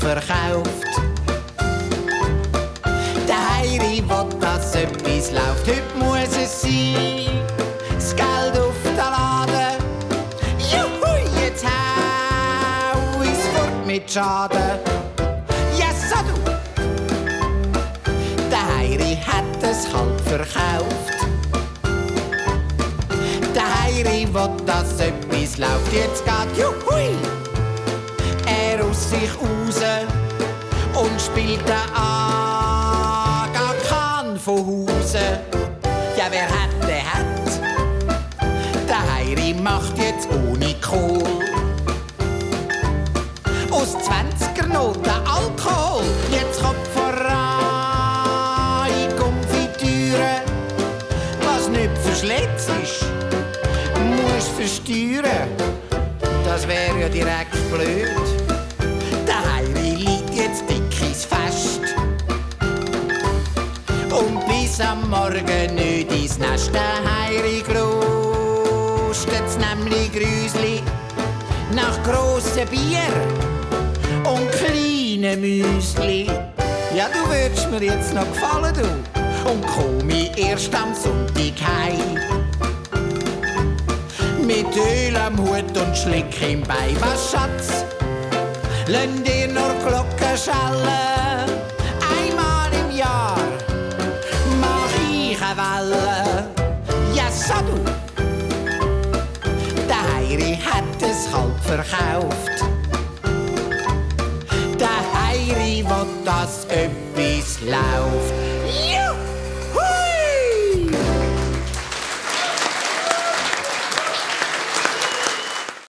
verkauft. Der Heiri will, dass etwas läuft, heute muss es sein. Das Geld auf den Laden, juhu, jetzt hau ich's fort mit Schaden. Yes, du! Der Heiri hat es halt verkauft. Der Heiri will, dass etwas läuft, jetzt geht juhui er aus sich raus und spielt den Aga Khan von Hause. Ja, wer hat, der hat. Der Heiri macht jetzt ohne Kohl aus 20er-Noten Alkohol. Jetzt kommt voran Konfitüre, was nicht verschletzt ist, musst versteuern. Das wär ja direkt blöd. Der Heiri liegt jetzt dick ins Fest und bis am Morgen nicht ins Nest. Der Heiri grustet's nämlich Grüsli nach grossen Bier und kleinen Müsli. Ja, du würdest mir jetzt noch gefallen, du, und komm ich erst am Sonntag heim. Mit Öl am Hut und Schlick im Bein. Was, Schatz? Lönn dir nur Glocken schallen. Einmal im Jahr mach ich eine Welle. Ja, so du! Der Heiri hat es halt verkauft. Der Heiri will, dass etwas läuft. Juhu!